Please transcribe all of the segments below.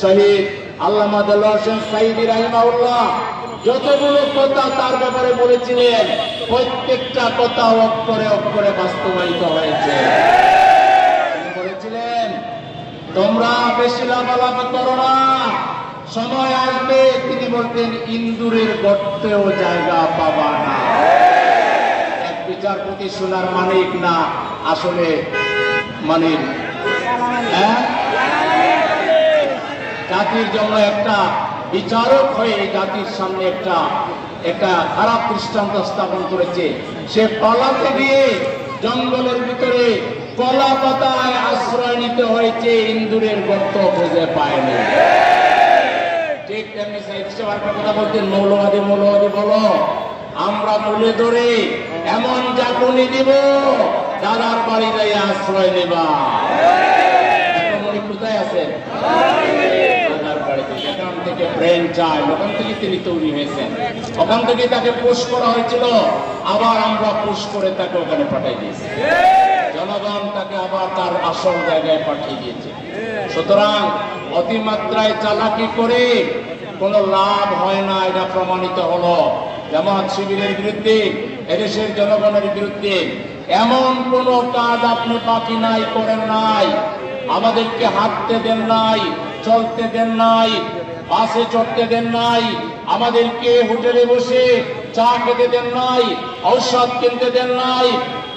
শহীদ আল্লামা দেলোয়ার হোসেন সাঈদী রাহিমাহুল্লাহ যতগুলো কথা তার ব্যাপারে বলেছিলেন প্রত্যেকটা কথা অক্ষরে অক্ষরে বাস্তবায়িত হয়েছে। বলেছিলেন তোমরা বেশি লাফালাফি করো না, সময় আসবে তিনি বলতেন ইন্দুরের গর্তেও জায়গা পাবা না। এক বিচারপতি সোনার মানিক না, আসলে মানিক জাতির জন্য একটা বিচারক হয়ে জাতির সামনে একটা খারাপ দৃষ্টান্ত স্থাপন করেছে। সে পালাতে গিয়ে জঙ্গলের ভিতরে কলা পাতায় আশ্রয় নিতে হয়েছে, ইন্দুরের গর্ত খুঁজে পায়নি। ঠিক তেমনি কথা বলতেন মৌলবাদী মৌলবাদী বলো, আমরা তুলে ধরে এমন জাগুনি দিব দাদার বাড়ি যাই আশ্রয় নেবা। কোথায় আছেন? সেখান থেকে ব্রেন চাইল্ড, ওখান থেকে তিনি তৈরি হয়েছেন, ওখান থেকে তাকে পুশ করা হয়েছিল, আবার আমরা পুশ করে তাকে ওখানে পাঠিয়ে দিয়েছি। জনগণ তাকে আবার তার আসল জায়গায় পাঠিয়ে দিয়েছে। সুতরাং অতিমাত্রায় চালাকি করে কোনো লাভ হয় না, এটা প্রমাণিত হলো। জামাত শিবিরের বিরুদ্ধে, এদেশের জনগণের বিরুদ্ধে এমন কোন কাজ আপনি বাকি নাই, করেন নাই। আমাদেরকে হাঁটতে দেন নাই, চলতে দেন নাই, বাসে চড়তে দেন নাই, আমাদেরকে হোটেলে বসে চা খেতে দেন নাই, ঔষধ কিনতে দেন নাই,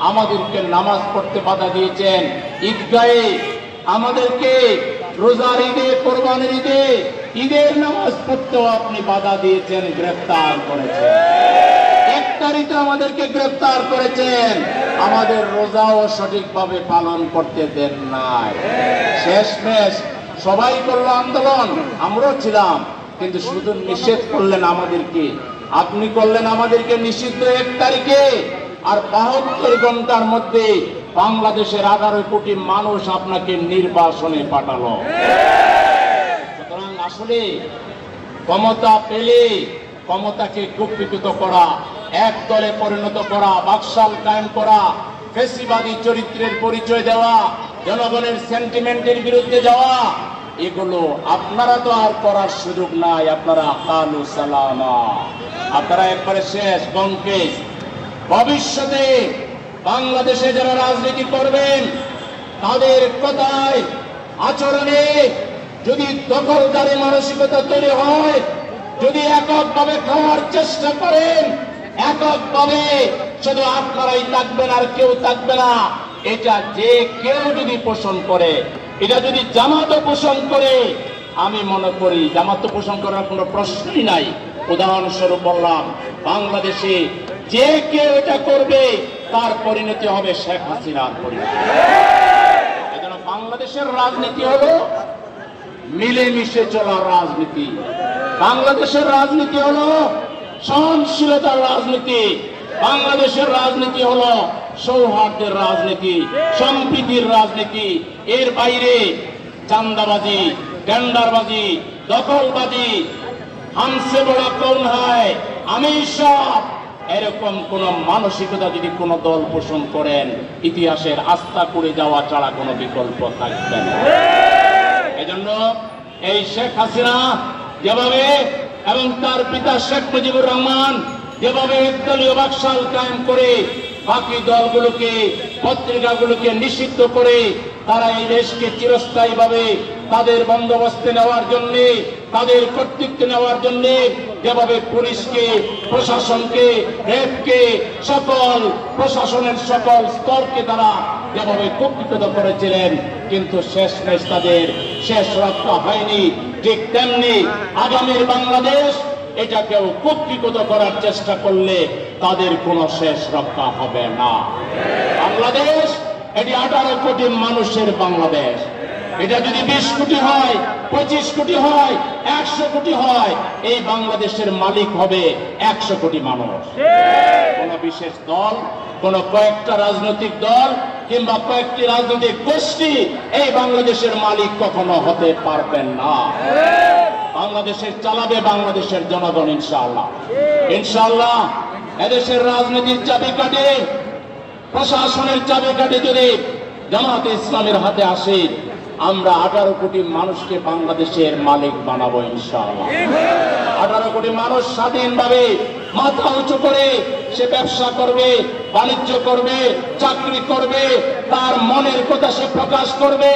আমাদেরকে নামাজ পড়তে বাধা দিয়েছেন ঈদগাহে, আমাদেরকে রোজার ঈদে, কোরবানির ঈদে, ঈদের নামাজ পড়তেও আপনি বাধা দিয়েছেন, গ্রেফতার করেছেন। ইফতারিতে আমাদেরকে গ্রেফতার করেছেন, আমাদের রোজাও সঠিকভাবে পালন করতে দেন নাই। শেষমেশ সবাই করলো আন্দোলন, আমরাও ছিলাম, কিন্তু শুধু নিষেধ করলেন আমাদেরকে। আপনি করলেন আমাদেরকে নিষিদ্ধ 1 তারিখে, আর 72 ঘন্টার মধ্যে বাংলাদেশের 11 কোটি মানুষ আপনাকে নির্বাসনে পাঠালো। সুতরাং আসলে ক্ষমতা পেলে ক্ষমতাকে কুক্ষিগত করা, এক দলে পরিণত করা, বাকশাল কায়েম করা, ফ্যাসিবাদী চরিত্রের পরিচয় দেওয়া, জনগণের সেন্টিমেন্টের বিরুদ্ধে যাওয়া, এগুলো আপনারা তো আর করার সুযোগ নাই। আপনারা কালু সালামা, আপনারা একবারে শেষ বঙ্কেশ। ভবিষ্যতে বাংলাদেশে যারা রাজনীতি করবেন তাদের কথায়, আচরণে যদি দখলদারি মানসিকতা তৈরি হয়, যদি এককভাবে খাওয়ার চেষ্টা করেন, এককভাবে শুধু আপনারাই থাকবেন আর কেউ থাকবে না, এটা যে কেউ যদি পোষণ করে, এটা যদি জামাতও পোষণ করে, আমি মনে করি জামাত পোষণ করার কোনো প্রশ্নই নাই। উদাহরণস্বরূপ বললাম, বাংলাদেশে যে কেউ এটা করবে তার পরিণতি হবে শেখ হাসিনার পরিণতি। এজন্য বাংলাদেশের রাজনীতি হলো মিলেমিশে চলার রাজনীতি। বাংলাদেশের রাজনীতি হলো সহনশীলতার রাজনীতি। বাংলাদেশের রাজনীতি হলো সৌহার্দ্যের রাজনীতি, সম্প্রীতির রাজনীতি। এর বাইরে চাঁদাবাজি, টেন্ডারবাজি, দখলবাজি, হামসে বড়া কৌন হয়, আমি সব, এরকম কোন মানসিকতা যদি কোন দল পোষণ করেন, ইতিহাসের আস্থা করে যাওয়া ছাড়া কোনো বিকল্প থাকবে না। এজন্য এই শেখ হাসিনা যেভাবে এবং তার পিতা শেখ মুজিবুর রহমান যেভাবে একদলীয় বাকশাল কায়েম করে বাকি দলগুলোকে, পত্রিকাগুলোকে নিষিদ্ধ করে তারা এই দেশকে চিরস্থায়ীভাবে তাদের বন্দোবস্তে নেওয়ার জন্য, তাদের কর্তৃত্ব নেওয়ার জন্য যেভাবে পুলিশকে, প্রশাসনকে, র্যাবকে, সকল প্রশাসনের সকল স্তরকে তারা যেভাবে কুক্ষিগত করেছিলেন, কিন্তু শেষমেশ তাদের শেষ রক্ষা হয়নি। ঠিক তেমনি আগামীর বাংলাদেশ এটাকেও কুক্ষিগত করার চেষ্টা করলে তাদের কোনো শেষ রক্ষা হবে না। বাংলাদেশ এটি 18 কোটি মানুষের বাংলাদেশ। এটা যদি 20 কোটি হয়, 25 কোটি হয়, 100 কোটি হয়, এই বাংলাদেশের মালিক হবে 100 কোটি মানুষ। কোন বিশেষ দল, কোন কয়েকটা রাজনৈতিক দল কিংবা কয়েকটি রাজনৈতিক গোষ্ঠী এই বাংলাদেশের মালিক কখনো হতে পারবেন না। বাংলাদেশের চালাবে বাংলাদেশের জনগণ ইনশাআল্লাহ। ইনশাআল্লাহ এদেশের রাজনীতির চাবিকাঠি, প্রশাসনের চাবিকাঠি যদি জামাতে ইসলামের হাতে আসে, আমরা 18 কোটি মানুষকে বাংলাদেশের মালিক বানাবো ইনশাআল্লাহ। 18 কোটি মানুষ স্বাধীনভাবে মাথা উঁচু করে সে ব্যবসা করবে, বাণিজ্য করবে, চাকরি করবে, তার মনের কথা সে প্রকাশ করবে,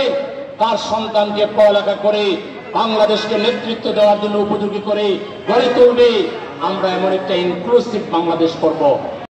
তার সন্তানকে পড়ালেখা করে বাংলাদেশকে নেতৃত্ব দেওয়ার জন্য উপযোগী করে গড়ে তুলবে। আমরা এমন একটা ইনক্লুসিভ বাংলাদেশ করব